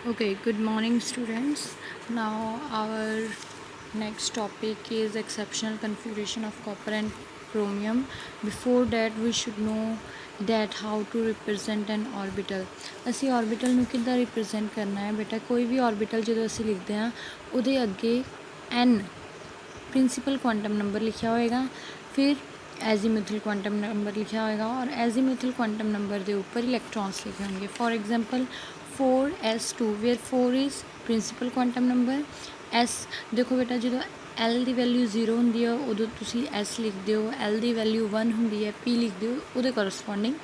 Okay, good morning, students. Now, our next topic is exceptional configuration of copper and chromium. Before that, we should know that how to represent an orbital. ਅਸੀਂ orbital ਨੂੰ ਕਿੱਦਾਂ represent ਕਰਨਾ ਹੈ ਬੇਟਾ? ਕੋਈ ਵੀ orbital ਜਦੋਂ ਅਸੀਂ ਲਿਖਦੇ ਹਾਂ ਉਹਦੇ ਅੱਗੇ n प्रिंसिपल क्वांटम नंबर लिखा होएगा, फिर एजीमुथल क्वांटम नंबर लिखा होएगा और एजीमुथल क्वांटम नंबर के ऊपर इलैक्ट्रॉन्स लिखे होंगे। For example 4s2 where 4 is principal quantum number. S देखो बेटा जो एल की वैल्यू 0 होंगी है उदों तुसी एस लिखते हो, एल की वैल्यू 1 होंगी है पी लिखते हो, वो करस्पॉन्डिंग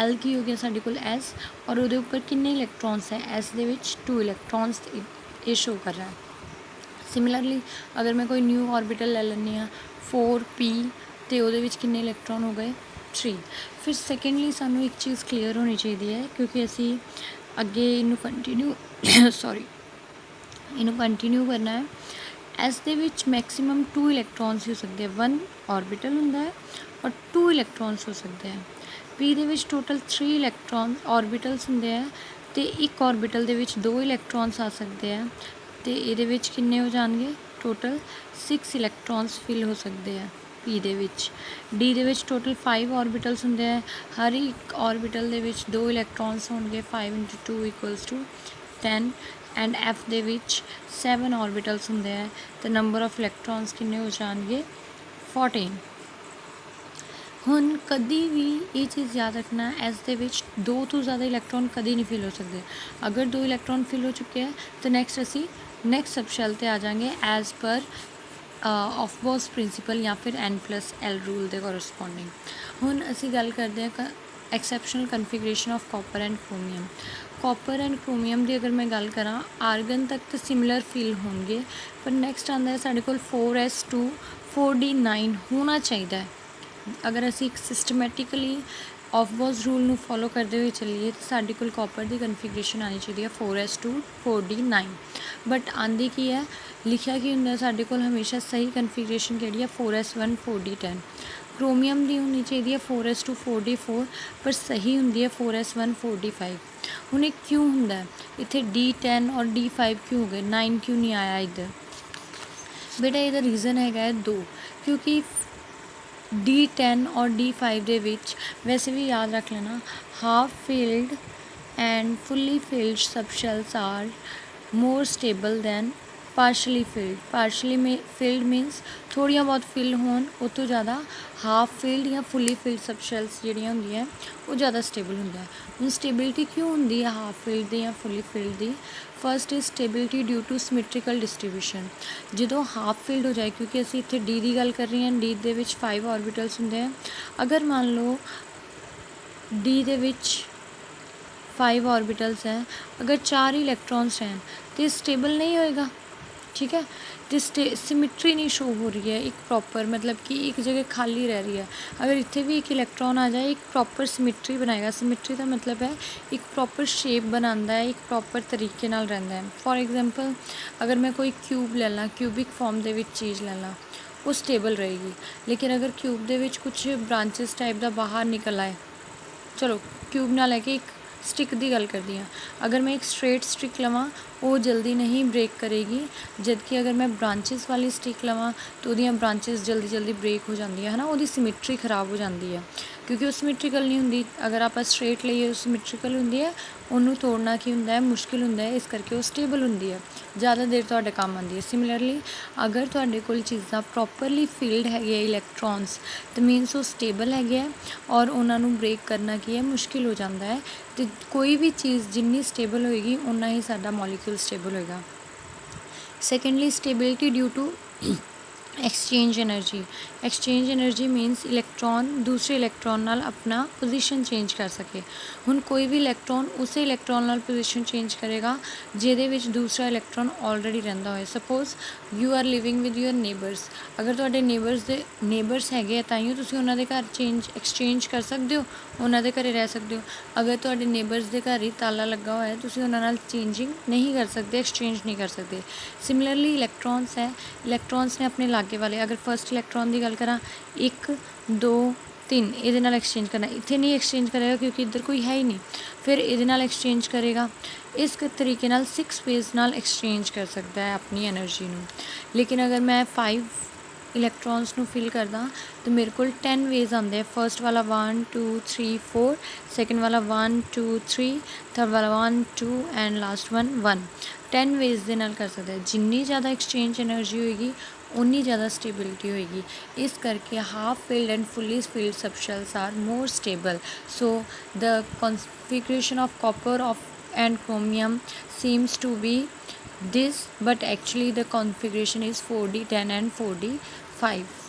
एल की हो गया साढ़े को एस और वो उपर किन्ने इलैक्ट्रॉन्स है एस दे विच 2 इलैक्ट्रॉन्स ये शो कर रहा है। सिमिलरली अगर मैं कोई न्यू ऑर्बिटल ले लैनी हाँ 4p तो वो किन्ने इलैक्ट्रॉन हो गए 3। फिर सैकेंडली सानू एक चीज़ क्लीयर होनी चाहिए है क्योंकि असी अगे इनू कंटिन्यू सॉरी इनू कंटिन्यू करना है। एस दे विच मैक्सीमम 2 इलैक्ट्रॉन्स हो सकते हैं, 1 ऑर्बिटल होंदा है और 2 इलैक्ट्रॉन्स हो सकते हैं। पी दे विच टोटल 3 इलैक्ट्रॉन ऑर्बिटल्स होंदे हैं तो एक ऑर्बिटल दे विच 2 इलैक्ट्रॉन्स आ सकते हैं तो ये किन्ने हो जाएंगे टोटल 6 इलैक्ट्रॉन्स फिल हो सकते हैं पी दे विच। डी दे विच टोटल 5 ऑर्बिटल्स होंदे हैं, हर एक ऑर्बिटल दे विच 2 इलैक्ट्रॉन्स होंगे, 5 × 2 = 10 and F they which 7 orbitals होंदे हैं तो नंबर ऑफ इलैक्ट्रॉन्स किन्ने हो जाएंगे 14। हुण कभी भी ये चीज़ याद रखना एस दे विच 2 तो ज़्यादा इलैक्ट्रॉन कभी नहीं फिल हो सकते। अगर 2 इलैक्ट्रॉन फिल हो चुके हैं तो नेक्स्ट असी नेक्स्ट सबशैल ते आ जाएंगे एज़ पर ऑफबॉस प्रिंसिपल या फिर n+l रूल के कोरस्पॉन्डिंग। हुण असी गल करते हैं exceptional configuration of copper and chromium. Copper and chromium की अगर मैं गल करा आर्गन तक तो सिमिलर फील होंगे, पर नैक्सट आता है साढ़े को 4s2 4d9 होना चाहिए। अगर असी एक सिस्टमैटिकली ऑफबॉस रूल में फॉलो करते हुए चलीए तो साढ़े को कॉपर की कन्फिगरेशन आनी चाहिए 4s2 4d9। बट आंदी की है लिखा कि होंगे साढ़े को हमेशा सही कन्फिगरेशन कि 4s1 4d10। क्रोमियम की होनी चाहिए 4s2 4d4 पर सही होंगी है 4s1 4d5। हूँ एक क्यों होंगे इतने d10 और d5 क्यों हो गए 9 क्यों नहीं आया इधर बेटा? यदा रीज़न है 2 क्योंकि D10 और D5 ਦੇ ਵਿੱਚ वैसे भी याद रख लेना half filled and fully filled subshells are more stable than partially filled। partially filled means थोड़िया बहुत फिल होन उस तो ज़्यादा हाफ फिल्ड या फुली फिल्ड सबशैल्स ਜਿਹੜੀਆਂ ਹੁੰਦੀਆਂ ਉਹ ज़्यादा स्टेबल ਹੁੰਦਾ है। ਹੁਣ स्टेबिलिटी क्यों ਹੁੰਦੀ है हाफ फिल्ड ਦੀ ਜਾਂ fully filled the? First is stability due two symmetrical distribution. जो हाफ फिल्ड हो जाए क्योंकि असी इतने डी की गल कर रहे हैं, डी दे विच 5 ऑर्बिटल्स होंगे हैं। अगर मान लो डी दे विच 5 ऑर्बिटल्स हैं, अगर 4 इलैक्ट्रॉन्स हैं तो स्टेबल नहीं होएगा, ठीक है। तो सिमिट्री नहीं शो हो रही है एक प्रॉपर, मतलब कि एक जगह खाली रह रही है। अगर इतने भी एक इलैक्ट्रॉन आ जाए एक प्रॉपर सिमिट्री बनाएगा। सिमिट्री का मतलब है एक प्रॉपर शेप बनाता है, एक प्रॉपर तरीके नाल रहता है। फॉर एग्जांपल अगर मैं कोई क्यूब ले ला, क्यूबिक फॉर्म के चीज़ ले ला, वो स्टेबल रहेगी। लेकिन अगर क्यूब के कुछ ब्रांचेस टाइप का बाहर निकल आए, चलो क्यूब ना लैके एक स्टिक की गल करती हाँ, अगर मैं एक स्ट्रेट स्टिक लवां वो जल्दी नहीं ब्रेक करेगी, जबकि अगर मैं ब्रांचेस वाली स्टिक लवां तो वो ब्रांचेस जल्दी जल्दी ब्रेक हो जाती है ना, वो सिमिट्री खराब हो जाती है क्योंकि वो सिमिट्रिकल नहीं होंगी। अगर आप स्ट्रेट लिए सिमिट्रिकल होंगी है, उन्होंने तोड़ना की होंगे है मुश्किल होंगे है, इस करके वो स्टेबल होंगी है, ज़्यादा देर तुहाडे काम आती है। सिमिलरली अगर तुहाडे कोल चीज़ां प्रॉपरली फिल्ड है इलैक्ट्रॉन्स तो मीनस वो स्टेबल है और उन्होंने ब्रेक करना की है मुश्किल हो जाता है। तो कोई भी चीज़ जिन्नी स्टेबल होएगी उन्ना ही साडा मॉलिक्यूल स्टेबल होएगा। Secondly stability due to exchange energy. Exchange energy means electron दूसरे इलैक्ट्रॉन नाल अपना पोजीशन चेंज कर सके। हुण कोई भी इलैक्ट्रॉन उस इलैक्ट्रॉन नाल पोजीशन चेंज करेगा जिहदे विच दूसरा इलैक्ट्रॉन ऑलरेडी रहिंदा होए। Suppose you are living with your neighbours, अगर तुहाडे नेबरस हैगे ताइयों तुसीं उन्हां दे घर एक्सचेंज कर सकते हो, उन्हां दे घरे रह सकते हो। अगर तुहाडे नेबरस दे घर ही ताला लगा होया है तुसीं उन्हां नाल चेंजिंग नहीं कर सकते, एक्सचेंज नहीं कर सकते। सिमिलरली इलैक्ट्रॉन्स है, इलैक्ट्रॉन्स ने अपने लागे वाले, अगर फर्स्ट इलैक्ट्रॉन की गल करा 1 2 3 ਇਹਦੇ ਨਾਲ ਐਕਸਚੇਂਜ ਕਰਨਾ, ਇੱਥੇ ਨਹੀਂ ਐਕਸਚੇਂਜ ਕਰੇਗਾ ਕਿਉਂਕਿ ਇੱਧਰ ਕੋਈ ਹੈ ਹੀ ਨਹੀਂ, ਫਿਰ ਇਹਦੇ ਨਾਲ ਐਕਸਚੇਂਜ ਕਰੇਗਾ। ਇਸ ਤਰੀਕੇ ਨਾਲ 6 ਵੇਜ਼ ਨਾਲ ਐਕਸਚੇਂਜ ਕਰ ਸਕਦਾ ਹੈ ਆਪਣੀ ਐਨਰਜੀ ਨੂੰ। ਲੇਕਿਨ ਅਗਰ ਮੈਂ 5 ਇਲੈਕਟ੍ਰੋਨਸ ਨੂੰ ਫਿਲ ਕਰਦਾ ਤਾਂ ਮੇਰੇ ਕੋਲ 10 ਵੇਜ਼ ਆਉਂਦੇ ਆ। ਫਸਟ ਵਾਲਾ 1 2 3 4, ਸੈਕਿੰਡ ਵਾਲਾ 1 2 3, ਥਰਡ ਵਾਲਾ 1 2 ਐਂਡ ਲਾਸਟ 1 10 ਵੇਜ਼ ਦੇ ਨਾਲ ਕਰ ਸਕਦਾ ਹੈ। ਜਿੰਨੀ ਜ਼ਿਆਦਾ ਐਕਸਚੇਂਜ ਐਨਰਜੀ ਹੋਏਗੀ ਉਨੀ ਜ਼ਿਆਦਾ ਸਟੇਬਿਲਿਟੀ ਹੋਏਗੀ। ਇਸ ਕਰਕੇ half filled and fully filled subshells are more stable. So the configuration of copper and chromium seems to be this, but actually the configuration is 4d10 and 4d5.